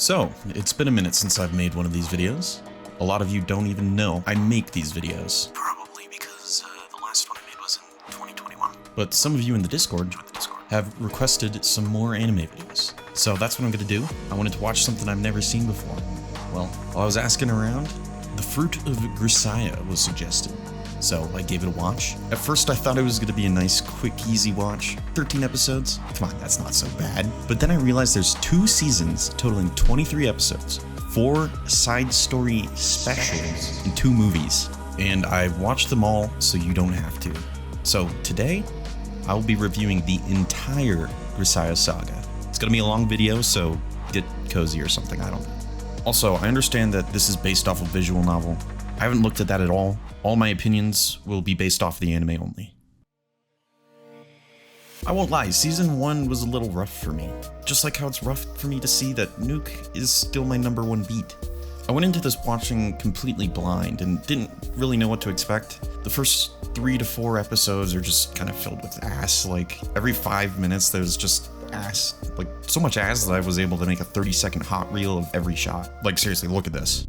So, it's been a minute since I've made one of these videos. A lot of you don't even know I make these videos. Probably because the last one I made was in 2021. But some of you in the Discord have requested some more anime videos. So that's what I'm gonna do. I wanted to watch something I've never seen before. Well, while I was asking around, The Fruit of Grisaia was suggested. So I gave it a watch. At first I thought it was gonna be a nice, quick, easy watch. 13 episodes. Come on, that's not so bad. But then I realized there's 2 seasons totaling 23 episodes, 4 side story specials, and 2 movies. And I've watched them all, so you don't have to. So today, I will be reviewing the entire Grisaia saga. It's gonna be a long video, so get cozy or something, I don't know. Also, I understand that this is based off a visual novel. I haven't looked at that at all. All my opinions will be based off the anime only. I won't lie, season 1 was a little rough for me. Just like how it's rough for me to see that Nuke is still my #1 beat. I went into this watching completely blind and didn't really know what to expect. The first 3 to 4 episodes are just kind of filled with ass. Like, every 5 minutes there's just ass. Like, so much ass that I was able to make a 30-second hot reel of every shot. Like, seriously, look at this.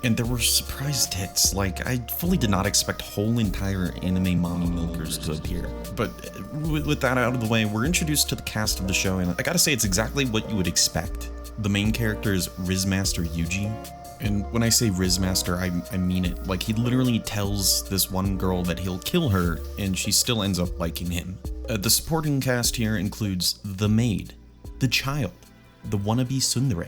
And there were surprise hits. Like, I fully did not expect whole entire anime mommy milkers to appear. But with that out of the way, we're introduced to the cast of the show, and I gotta say, it's exactly what you would expect. The main character is Rizmaster Yuji. And when I say Rizmaster, I mean it. Like, he literally tells this one girl that he'll kill her, and she still ends up liking him. The supporting cast here includes the maid, the child, the wannabe tsundere,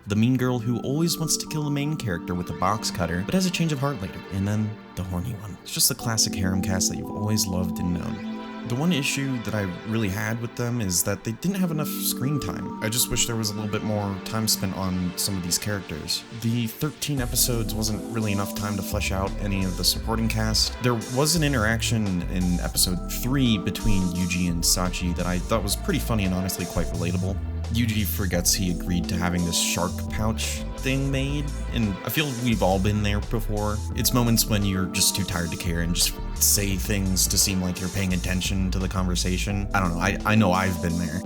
the mean girl who always wants to kill the main character with a box cutter, but has a change of heart later, and then the horny one. It's just the classic harem cast that you've always loved and known. The one issue that I really had with them is that they didn't have enough screen time. I just wish there was a little bit more time spent on some of these characters. The 13 episodes wasn't really enough time to flesh out any of the supporting cast. There was an interaction in episode 3 between Yuji and Sachi that I thought was pretty funny and honestly quite relatable. Yuji forgets he agreed to having this shark pouch thing made, and I feel we've all been there before. It's moments when you're just too tired to care and just say things to seem like you're paying attention to the conversation. I don't know, I know I've been there.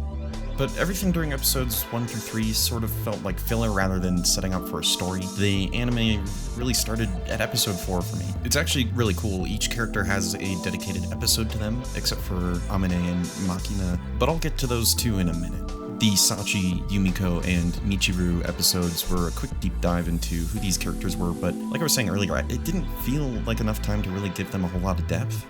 But everything during episodes 1 through 3 sort of felt like filler rather than setting up for a story. The anime really started at episode 4 for me. It's actually really cool. Each character has a dedicated episode to them, except for Amane and Makina, but I'll get to those two in a minute. The Sachi, Yumiko, and Michiru episodes were a quick deep dive into who these characters were, but like I was saying earlier, it didn't feel like enough time to really give them a whole lot of depth.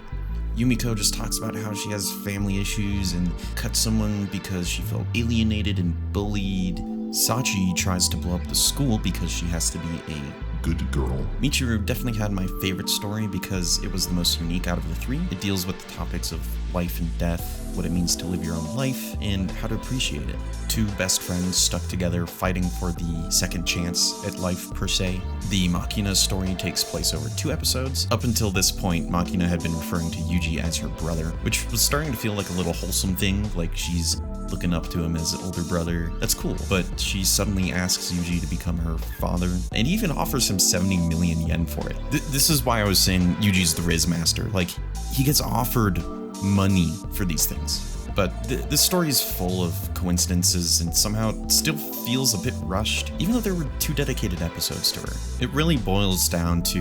Yumiko just talks about how she has family issues and cut someone because she felt alienated and bullied. Sachi tries to blow up the school because she has to be a good girl. Michiru definitely had my favorite story because it was the most unique out of the 3. It deals with the topics of life and death, what it means to live your own life, and how to appreciate it. 2 best friends stuck together fighting for the second chance at life per se. The Makina story takes place over 2 episodes. Up until this point, Makina had been referring to Yuji as her brother, which was starting to feel like a little wholesome thing, like she's looking up to him as an older brother. That's cool, but she suddenly asks Yuji to become her father, and even offers him 70 million yen for it. This is why I was saying Yuji's the Rizmaster. Like, he gets offered money for these things. But this story is full of coincidences and somehow it still feels a bit rushed, even though there were 2 dedicated episodes to her. It really boils down to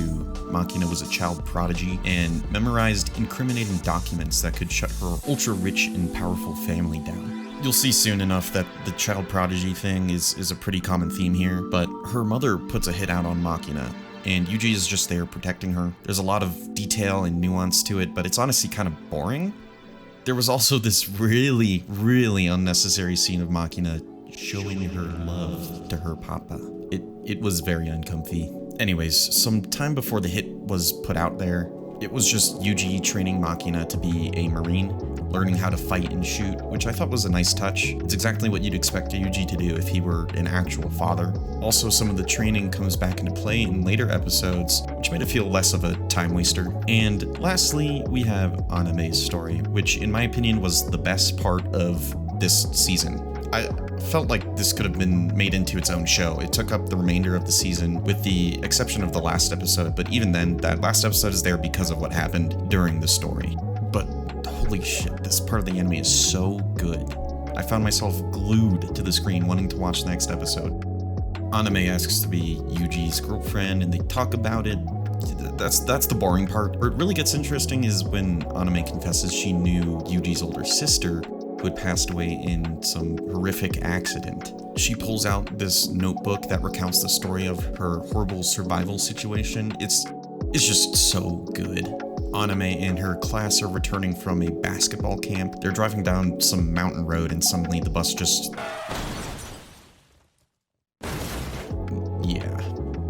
Makina was a child prodigy and memorized incriminating documents that could shut her ultra-rich and powerful family down. You'll see soon enough that the child prodigy thing is a pretty common theme here, but her mother puts a hit out on Makina, and Yuji is just there protecting her. There's a lot of detail and nuance to it, but it's honestly kind of boring. There was also this really, really unnecessary scene of Makina showing her love to her papa. It was very uncomfy. Anyways, some time before the hit was put out there, it was just Yuji training Makina to be a marine, learning how to fight and shoot, which I thought was a nice touch. It's exactly what you'd expect Yuji to do if he were an actual father. Also, some of the training comes back into play in later episodes, which made it feel less of a time waster. And lastly, we have Anime's story, which in my opinion was the best part of this season. I felt like this could have been made into its own show. It took up the remainder of the season, with the exception of the last episode, but even then, that last episode is there because of what happened during the story. But holy shit, this part of the anime is so good. I found myself glued to the screen wanting to watch the next episode. Anime asks to be Yuji's girlfriend, and they talk about it. That's the boring part. Where it really gets interesting is when Anime confesses she knew Yuji's older sister, who had passed away in some horrific accident. She pulls out this notebook that recounts the story of her horrible survival situation. It's just so good. Anime and her class are returning from a basketball camp. They're driving down some mountain road and suddenly the bus just... Yeah.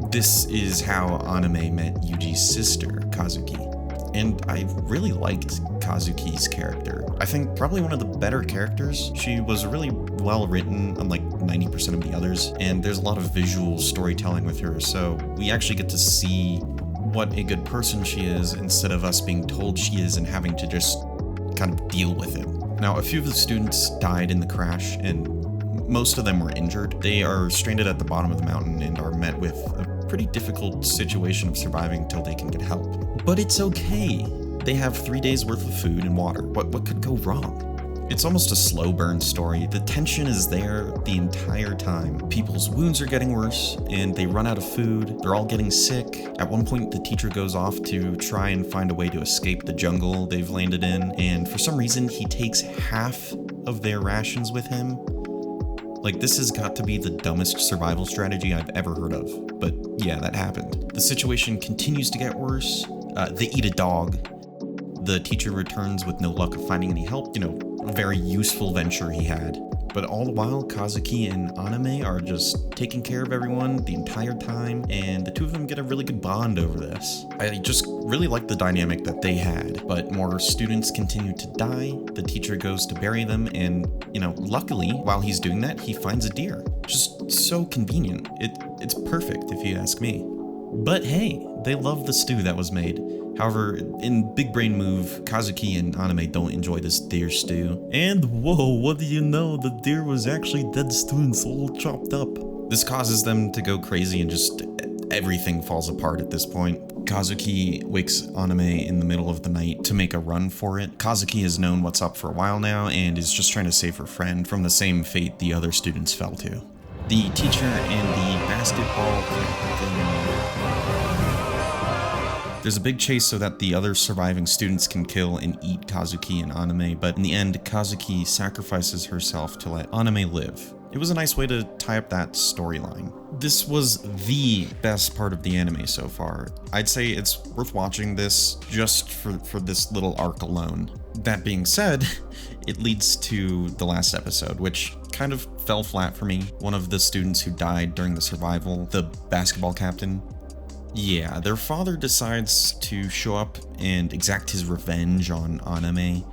This is how Anime met Yuji's sister, Kazuki. And I really liked Kazuki's character. I think probably one of the better characters. She was really well written, unlike 90% of the others, and there's a lot of visual storytelling with her, so we actually get to see what a good person she is instead of us being told she is and having to just kind of deal with it. Now, a few of the students died in the crash, and most of them were injured. They are stranded at the bottom of the mountain and are met with a pretty difficult situation of surviving until they can get help. But it's okay. They have 3 days worth of food and water. What could go wrong? It's almost a slow burn story. The tension is there the entire time. People's wounds are getting worse, and they run out of food. They're all getting sick. At one point, the teacher goes off to try and find a way to escape the jungle they've landed in, and for some reason, he takes half of their rations with him. Like, this has got to be the dumbest survival strategy I've ever heard of. But yeah, that happened. The situation continues to get worse. They eat a dog. The teacher returns with no luck of finding any help. You know, a very useful venture he had. But all the while, Kazuki and Anime are just taking care of everyone the entire time, and the two of them get a really good bond over this. I just really like the dynamic that they had, but more students continue to die. The teacher goes to bury them, and, you know, luckily, while he's doing that, he finds a deer. Just so convenient. It's perfect, if you ask me. But hey, they love the stew that was made. However, in big brain move, Kazuki and Anime don't enjoy this deer stew. And whoa, what do you know? The deer was actually dead students all chopped up. This causes them to go crazy and just everything falls apart at this point. Kazuki wakes Anime in the middle of the night to make a run for it. Kazuki has known what's up for a while now and is just trying to save her friend from the same fate the other students fell to. The teacher and the basketball captain... There's a big chase so that the other surviving students can kill and eat Kazuki and Anime, but in the end, Kazuki sacrifices herself to let Anime live. It was a nice way to tie up that storyline. This was the best part of the anime so far. I'd say it's worth watching this just for this little arc alone. That being said, it leads to the last episode, which kind of fell flat for me. One of the students who died during the survival, the basketball captain, yeah, their father decides to show up and exact his revenge on Anime,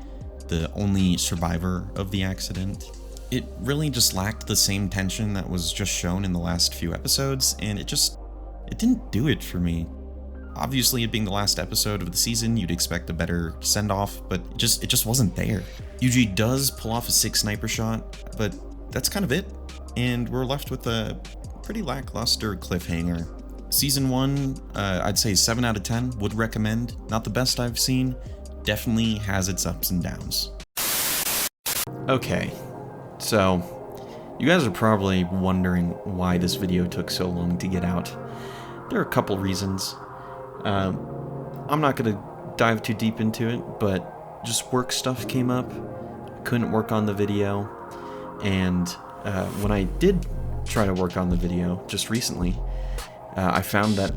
the only survivor of the accident. It really just lacked the same tension that was just shown in the last few episodes, and it didn't do it for me. Obviously, it being the last episode of the season, you'd expect a better send-off, but it just wasn't there. Yuji does pull off a sick sniper shot, but that's kind of it, and we're left with a pretty lackluster cliffhanger. Season 1, I'd say 7 out of 10, would recommend. Not the best I've seen, definitely has its ups and downs. Okay, so you guys are probably wondering why this video took so long to get out. There are a couple reasons. I'm not going to dive too deep into it, but just work stuff came up. Couldn't work on the video, and when I did try to work on the video just recently, I found that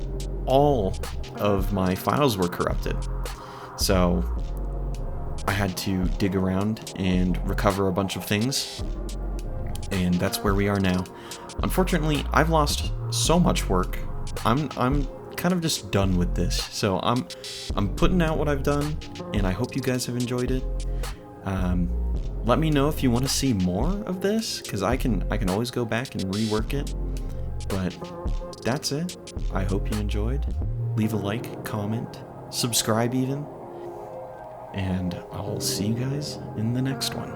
all of my files were corrupted. So I had to dig around and recover a bunch of things, and that's where we are now. Unfortunately, I've lost so much work. I'm kind of just done with this. So I'm putting out what I've done, and I hope you guys have enjoyed it. Let me know if you want to see more of this, because I can always go back and rework it. But that's it. I hope you enjoyed. Leave a like, comment, subscribe even. And I'll see you guys in the next one.